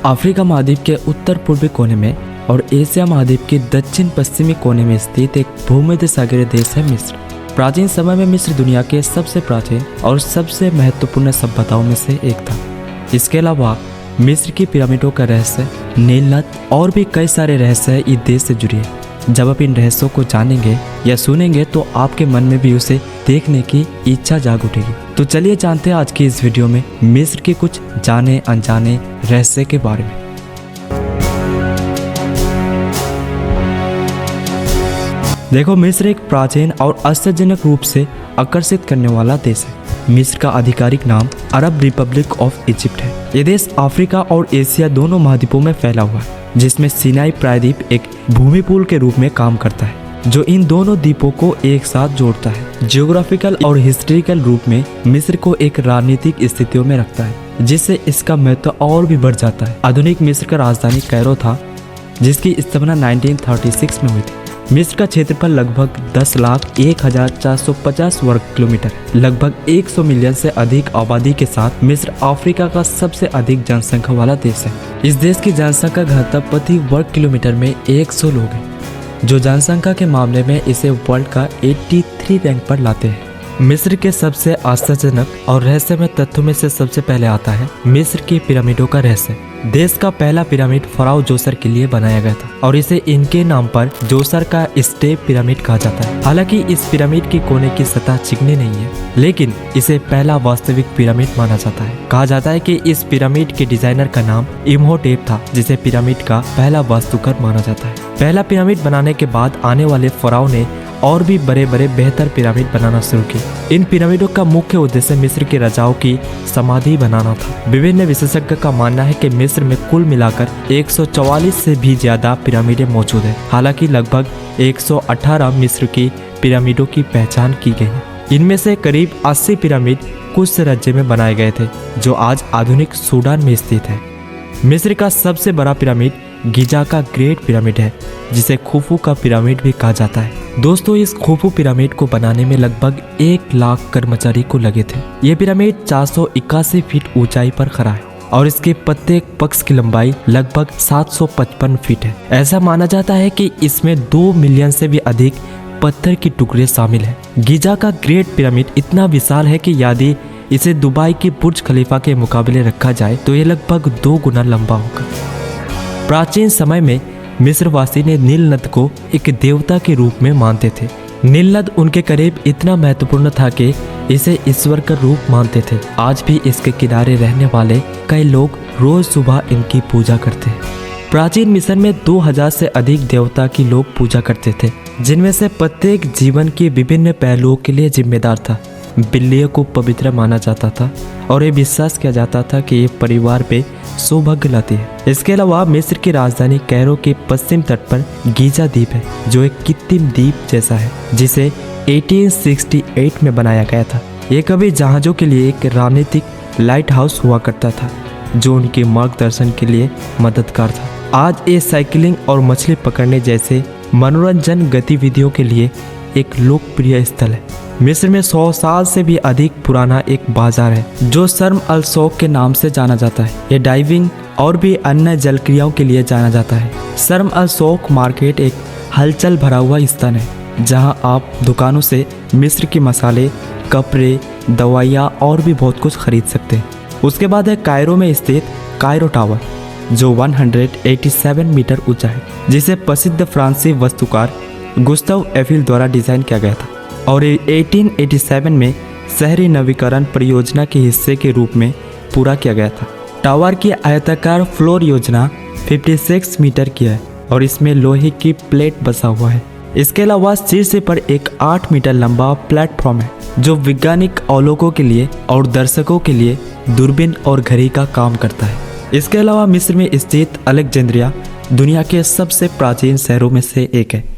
Africa महाद्वीप के उत्तर पूर्वी कोने में और एशिया महाद्वीप के दक्षिण पश्चिमी कोने में स्थित एक भूमध्य सागरीय देश है मिस्र। प्राचीन समय में मिस्र दुनिया के सबसे प्राचीन और सबसे महत्वपूर्ण सभ्यताओं में से एक था। इसके अलावा मिस्र की पिरामिडों का रहस्य, नील नद और भी कई सारे रहस्य इस देश से जुड़े हैं। जब आप इन रहस्यों को जानेंगे या सुनेंगे तो आपके मन में भी उसे देखने की इच्छा जाग उठेगी। तो चलिए जानते हैं आज की इस वीडियो में मिस्र के कुछ जाने अनजाने रहस्य के बारे में। देखो, मिस्र एक प्राचीन और आश्चर्यजनक रूप से आकर्षित करने वाला देश है। मिस्र का आधिकारिक नाम अरब रिपब्लिक ऑफ इजिप्ट है। ये देश अफ्रीका और एशिया दोनों महाद्वीपों में फैला हुआ है, जिसमें सिनाई प्रायद्वीप एक भूमि पुल के रूप में काम करता है जो इन दोनों द्वीपों को एक साथ जोड़ता है। जियोग्राफिकल और हिस्ट्रिकल रूप में मिस्र को एक राजनीतिक स्थितियों में रखता है, जिससे इसका महत्व और भी बढ़ जाता है। आधुनिक मिस्र का राजधानी कैरो था, जिसकी स्थापना 1936 में हुई थी। मिस्र का क्षेत्रफल लगभग 10,01,450 वर्ग किलोमीटर है। लगभग 100 मिलियन से अधिक आबादी के साथ मिस्र अफ्रीका का सबसे अधिक जनसंख्या वाला देश है। इस देश की जनसंख्या घनत्व प्रति वर्ग किलोमीटर में 100 लोग हैं, जो जनसंख्या के मामले में इसे वर्ल्ड का 83 रैंक पर लाते हैं। मिस्र के सबसे आश्चर्यजनक और रहस्यमय तथ्यों में से सबसे पहले आता है मिस्र की पिरामिडों का रहस्य। देश का पहला पिरामिड फराओ जोसर के लिए बनाया गया था और इसे इनके नाम पर जोसर का स्टेप पिरामिड कहा जाता है। हालांकि इस पिरामिड की कोने की सतह चिकनी नहीं है, लेकिन इसे पहला वास्तविक पिरामिड माना जाता है। कहा जाता है कि इस पिरामिड के डिजाइनर का नाम इम्होटेप था, जिसे पिरामिड का पहला वास्तुकार माना जाता है। पहला पिरामिड बनाने के बाद आने वाले फराओ ने और भी बड़े बड़े बेहतर पिरामिड बनाना शुरू किए। इन पिरामिडों का मुख्य उद्देश्य मिस्र के राजाओं की समाधि बनाना था। विभिन्न विशेषज्ञों का मानना है कि मिस्र में कुल मिलाकर 144 से भी ज्यादा पिरामिडें मौजूद हैं। हालांकि लगभग 118 मिस्र की पिरामिडों की पहचान की गई है। इनमें से करीब 80 पिरामिड कुश राज्य में बनाए गए थे, जो आज आधुनिक सूडान में स्थित है। मिस्र का सबसे बड़ा पिरामिड गिजा का ग्रेट पिरामिड है, जिसे खुफू का पिरामिड भी कहा जाता है। दोस्तों, इस खुफू पिरामिड को बनाने में लगभग 1 लाख कर्मचारी को लगे थे। यह पिरामिड 481 फीट ऊंचाई पर खड़ा है और इसके प्रत्येक पक्ष की लंबाई लगभग 755 फीट है। ऐसा माना जाता है कि इसमें 2 मिलियन से भी अधिक पत्थर के टुकड़े शामिल हैं। गिजा का ग्रेट पिरामिड इतना विशाल है कि यदि इसे दुबई के बुर्ज खलीफा के मुकाबले रखा जाए तो यह लगभग 2 गुना लंबा होगा। प्राचीन समय में मिस्रवासी ने नील नद को एक देवता के रूप में मानते थे। नील नद उनके करीब इतना महत्वपूर्ण था कि इसे ईश्वर का रूप मानते थे। आज भी इसके किनारे रहने वाले कई लोग रोज सुबह इनकी पूजा करते हैं। प्राचीन मिस्र में 2000 से अधिक देवता की लोग पूजा करते थे, जिनमें से प्रत्येक जीवन के विभिन्न पहलुओं के लिए जिम्मेदार था। बिल्लियों को पवित्र माना जाता था और ये विश्वास किया जाता था कि ये परिवार पे सौभाग्य लाती है। इसके अलावा मिस्र की राजधानी कैरो के पश्चिम तट पर गीजा द्वीप है, जो एक कृत्रिम द्वीप जैसा है, जिसे 1868 में बनाया गया था। ये कभी जहाज़ों के लिए एक रणनीतिक लाइट हाउस हुआ करता था, जो उनके मार्गदर्शन के लिए मददगार था। आज ये साइकिलिंग और मछली पकड़ने जैसे मनोरंजन गतिविधियों के लिए एक लोकप्रिय स्थल है। मिस्र में 100 साल से भी अधिक पुराना एक बाजार है, जो शर्म अल शौक के नाम से जाना जाता है। ये डाइविंग और भी अन्य जल क्रियाओं के लिए जाना जाता है। शर्म अल शौक मार्केट एक हलचल भरा हुआ स्थान है, जहां आप दुकानों से मिस्र के मसाले, कपड़े, दवाइयाँ और भी बहुत कुछ खरीद सकते हैं। उसके बाद है कायरो में स्थित कायरो टावर, जो 187 मीटर ऊंचा है, जिसे प्रसिद्ध फ्रांसीसी वास्तुकार गुस्ताव एफिल द्वारा डिजाइन किया गया था और 1887 में शहरी नवीकरण परियोजना के हिस्से के रूप में पूरा किया गया था। टावर की आयताकार फ्लोर योजना 56 मीटर की है और इसमें लोहे की प्लेट बसा हुआ है। इसके अलावा शीर्ष पर एक 8 मीटर लंबा प्लेटफॉर्म है, जो वैज्ञानिक अवलोकों के लिए और दर्शकों के लिए दूरबीन और घड़ी का काम करता है। इसके अलावा मिस्र में स्थित अलेक्जेंड्रिया दुनिया के सबसे प्राचीन शहरों में से एक है।